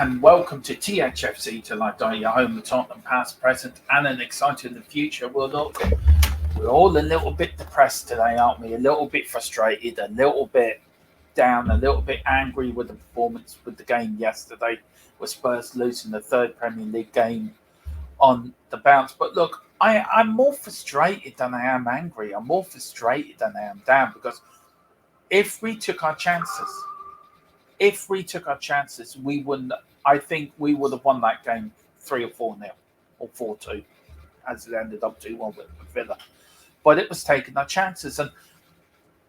and welcome to Thfc to Live Dining, your home of Tottenham past, present, and an exciting future. Well, look, we're all a little bit depressed today, aren't we? A little bit frustrated, a little bit down, a little bit angry with the performance with the game yesterday, with Spurs losing the third Premier League game on the bounce. But look, I'm more frustrated than I am angry. I'm more frustrated than I am down because if we took our chances, we wouldn't. I think we would have won that game 3 or 4-0 or 4-2, as it ended up 2-1 with Villa. But it was taking our chances, and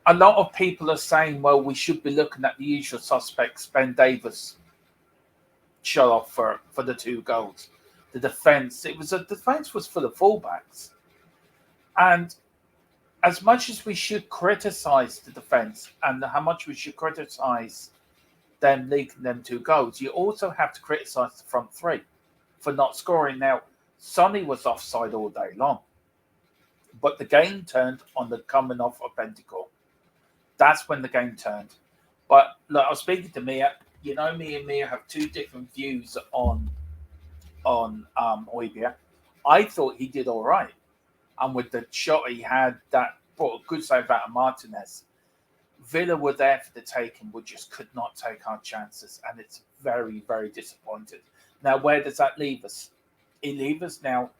a lot of people are saying, well, we should be looking at the usual suspects. Ben Davies shut off for the 2 goals. The defence, was full of fullbacks, and as much as we should criticise the defence and how much we should criticise them leaking them 2 goals, you also have to criticise the front 3 for not scoring. Now, Sonny was offside all day long, but the game turned on the coming off of Bentancur. That's when the game turned. But look, I was speaking to Mia. You know, me and Mia have 2 different views on Højbjerg. I thought he did all right, and with the shot he had, that brought a good save out of Martinez. Villa were there for the taking, we just could not take our chances, and it's very, very disappointing. Now, where does that leave us? It leaves us now.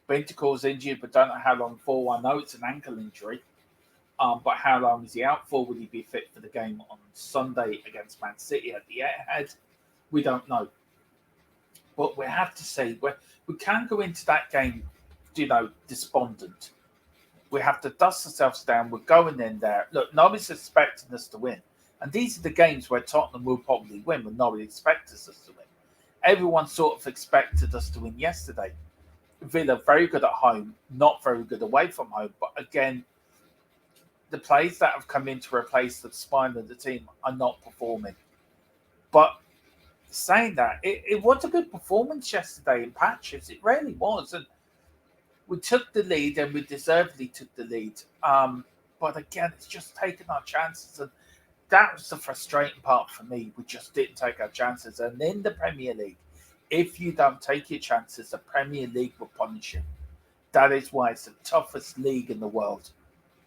Bentancur's injured, but don't know how long for. I know it's an ankle injury, but how long is he out for? Will he be fit for the game on Sunday against Man City at the Etihad? We don't know. But we have to say, we can't go into that game, despondent. We have to dust ourselves down. We're going in there. Look, nobody's expecting us to win. And these are the games where Tottenham will probably win, but nobody expects us to win. Everyone sort of expected us to win yesterday. Villa, very good at home, not very good away from home. But again, the players that have come in to replace the spine of the team are not performing. But saying that, it was a good performance yesterday in patches. It really was. And we took the lead, and we deservedly took the lead. But again, it's just taking our chances. And that was the frustrating part for me. We just didn't take our chances. And in the Premier League, if you don't take your chances, the Premier League will punish you. That is why it's the toughest league in the world.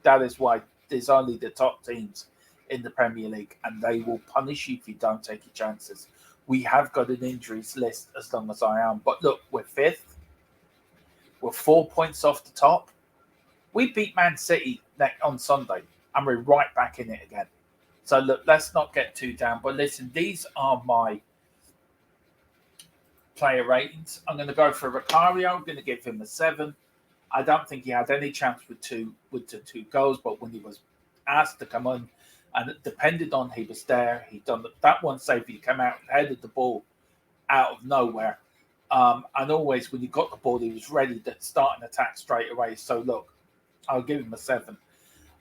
That is why there's only the top teams in the Premier League, and they will punish you if you don't take your chances. We have got an injuries list as long as I am. But look, we're 5th. We're 4 points off the top. We beat Man City on Sunday, and we're right back in it again. So look, let's not get too down. But listen, these are my player ratings. I'm going to go for Vicario. I'm going to give him a 7. I don't think he had any chance with the 2 goals, but when he was asked to come on, and it depended on he was there, he done that one save. He came out and headed the ball out of nowhere. And always when he got the ball, he was ready to start an attack straight away. So look, I'll give him a 7.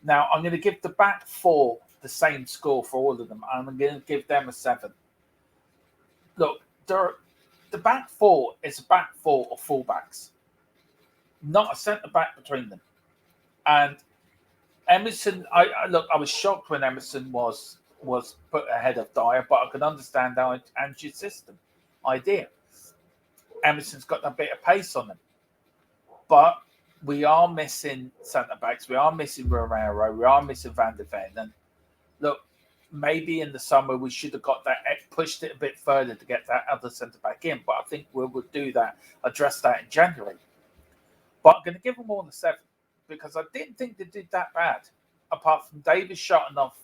Now I'm going to give the back 4 the same score for all of them. I'm going to give them a 7. Look, the back 4 is a back 4 of fullbacks, not a centre back between them. And Emerson, I was shocked when Emerson was put ahead of Dyer, but I can understand Ange's system idea. Emerson's got a bit of pace on him. But we are missing centre-backs. We are missing Romero. We are missing Van der Ven. And look, maybe in the summer we should have got that, pushed it a bit further to get that other centre-back in. But I think we will do that, address that in January. But I'm going to give them all a 7 because I didn't think they did that bad, apart from Davis shutting off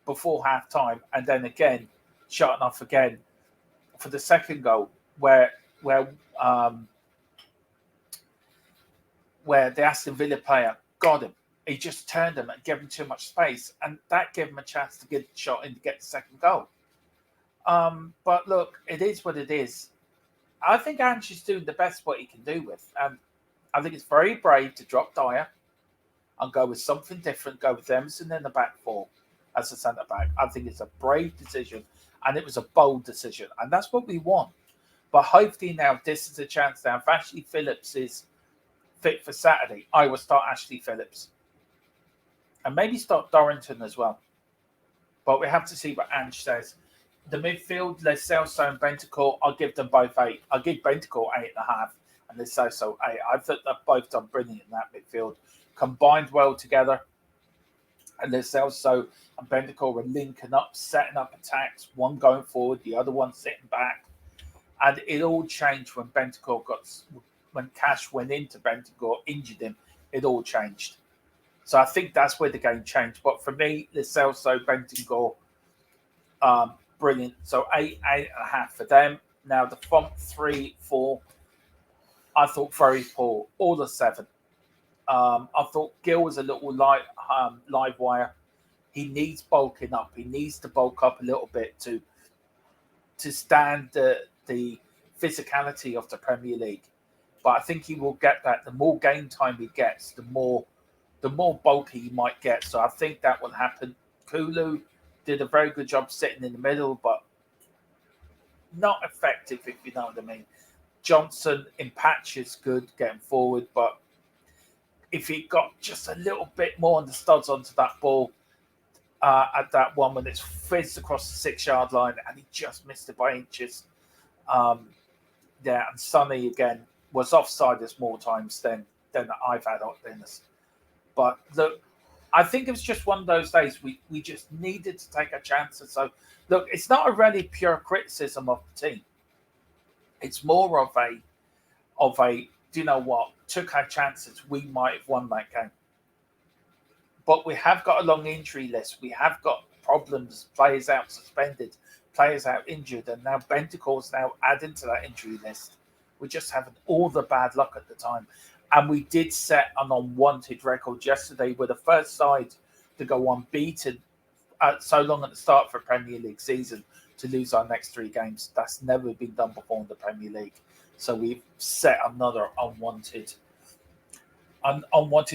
before half-time and then again shutting off again for the second goal where the Aston Villa player got him. He just turned him and gave him too much space, and that gave him a chance to get the shot in to get the second goal. But look, it is what it is. I think Ange's doing the best what he can do with, and I think it's very brave to drop Dyer and go with something different, go with Emerson in the back 4 as a centre-back. I think it's a brave decision, and it was a bold decision, and that's what we want. But hopefully now this is a chance now. If Ashley Phillips is fit for Saturday, I will start Ashley Phillips. And maybe start Dorrington as well. But we have to see what Ange says. The midfield, Lo Celso and Bentancur, I'll give them both 8. I'll give Bentancur 8.5 and Lo Celso 8. I think they've both done brilliant in that midfield. Combined well together. And Lo Celso and Bentancur were linking up, setting up attacks, one going forward, the other one sitting back. And it all changed when when Cash went into Bentancur, injured him. It all changed. So I think that's where the game changed. But for me, Lo Celso, Bentancur, brilliant. So 8.5 for them. Now the front 3, 4, I thought very poor. All the 7. I thought Gill was a little live wire. He needs bulking up. He needs to bulk up a little bit to stand the physicality of the Premier League. But I think he will get that. The more game time he gets, the more bulky he might get. So I think that will happen. Kulu did a very good job sitting in the middle, but not effective, if you know what I mean. Johnson in patches, good getting forward, but if he got just a little bit more on the studs onto that ball at that one when it's fizzed across the 6-yard line and he just missed it by inches. And Sonny again was offside as more times than I've had on this. But look, I think it was just one of those days we just needed to take our chances. So look, it's not a really pure criticism of the team. It's more of a do you know what? Took our chances, we might have won that game. But we have got a long injury list. We have got problems, players out suspended, players out injured, and now Bentancur's now adding to that injury list. We're just having all the bad luck at the time. And we did set an unwanted record yesterday. We're the first side to go unbeaten so long at the start for a Premier League season to lose our next 3 games. That's never been done before in the Premier League. So we've set another unwanted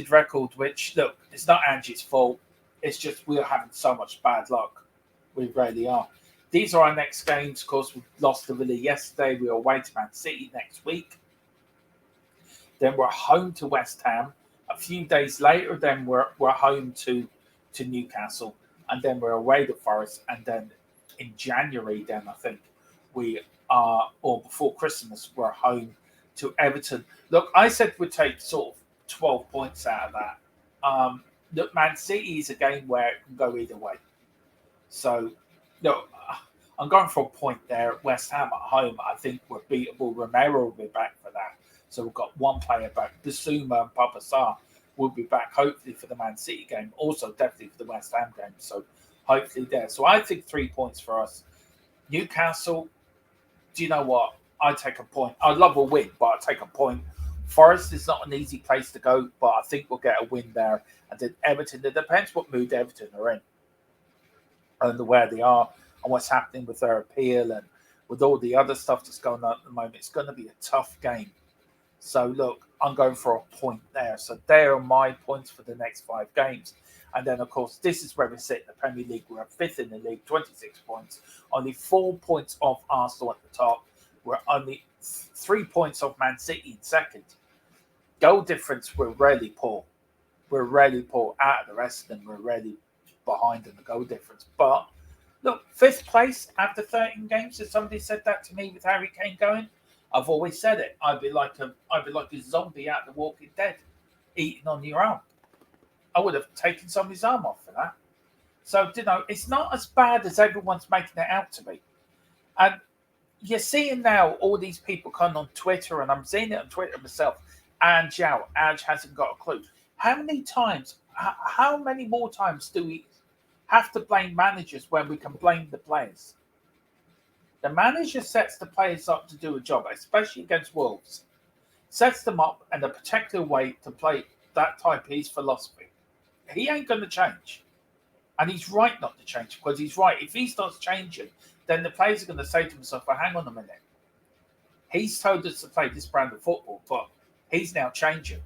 record, which, look, it's not Angie's fault. It's just we're having so much bad luck. We really are. These are our next games. Of course, we lost to Villa yesterday. We're away to Man City next week. Then we're home to West Ham. A few days later, then we're home to Newcastle. And then we're away to Forest. And then in January, then I think we are, or before Christmas, we're home to Everton. Look, I said we'd take sort of 12 points out of that. Look, Man City is a game where it can go either way. So, look, I'm going for a point there. West Ham at home, I think we're beatable. Romero will be back for that. So we've got one player back. Bissouma and Papa Sarr will be back, hopefully, for the Man City game. Also, definitely for the West Ham game. So, hopefully there. So, I think 3 points for us. Newcastle, do you know what? I take a point. I'd love a win, but I'd take a point. Forest is not an easy place to go, but I think we'll get a win there. And then Everton, it depends what mood Everton are in and where they are and what's happening with their appeal and with all the other stuff that's going on at the moment. It's going to be a tough game. So, look, I'm going for a point there. So, there are my points for the next 5 games. And then, of course, this is where we sit in the Premier League. We're 5th in the league, 26 points. Only 4 points off Arsenal at the top. We're only 3 points off Man City in second. Goal difference, we're really poor. We're really poor. Out of the rest of them, we're really behind in the goal difference. But, look, 5th place after 13 games. If somebody said that to me with Harry Kane going, I've always said it. I'd be like a zombie out of The Walking Dead, eating on your arm. I would have taken somebody's arm off for that. So, you know, it's not as bad as everyone's making it out to be. And you're seeing now all these people come on Twitter, and I'm seeing it on Twitter myself. And Ange hasn't got a clue. How many more times do we have to blame managers when we can blame the players? The manager sets the players up to do a job, especially against Wolves. Sets them up in a particular way to play that type of his philosophy. He ain't going to change. And he's right not to change, because he's right. If he starts changing, then the players are going to say to themselves, well, hang on a minute. He's told us to play this brand of football, but he's now changing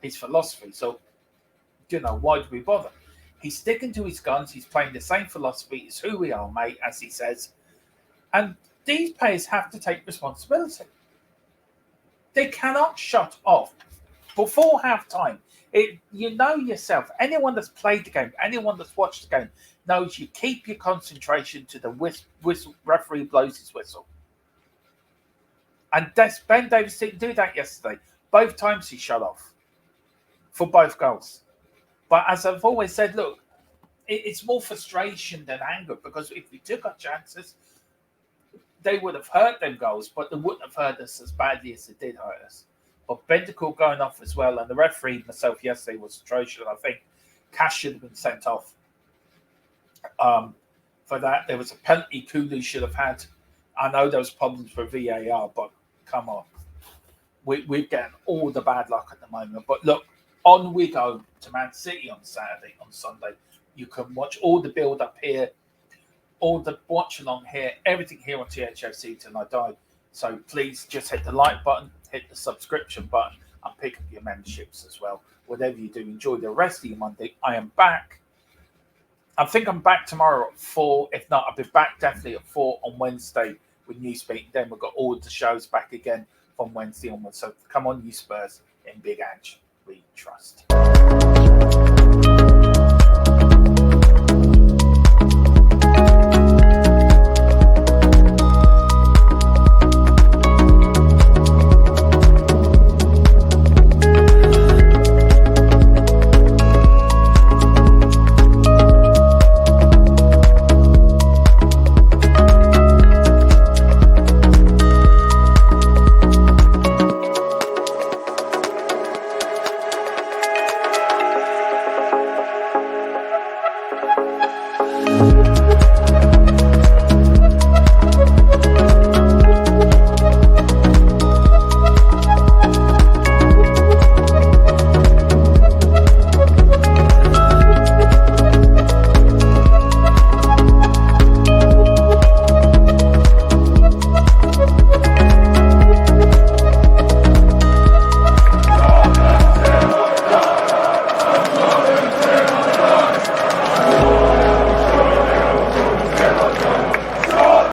his philosophy. So, you know, why do we bother? He's sticking to his guns. He's playing the same philosophy. It's who we are, mate, as he says. And these players have to take responsibility. They cannot shut off before half-time. You know yourself, anyone that's played the game, anyone that's watched the game, knows you keep your concentration to the whistle. Referee blows his whistle. And Ben Davies didn't do that yesterday. Both times he shut off for both goals. But as I've always said, look, it's more frustration than anger, because if we took our chances, they would have hurt them goals, but they wouldn't have hurt us as badly as it did hurt us. But Bentancur going off as well, and the referee myself yesterday was atrocious. I think Cash should have been sent off for that. There was a penalty Kulu should have had. I know there was problems with VAR, but come on. We're getting all the bad luck at the moment. But look, on we go to Man City on Sunday. You can watch all the build-up here, all the watch-along here, everything here on Thfc till I die. So please just hit the like button, hit the subscription button, and pick up your memberships as well. Whatever you do, enjoy the rest of your Monday. I am back. I think I'm back tomorrow at 4. If not, I'll be back definitely at 4 on Wednesday with Newsbeat. Then we've got all the shows back again from Wednesday onwards. So come on, you Spurs, in Big Ange, we trust.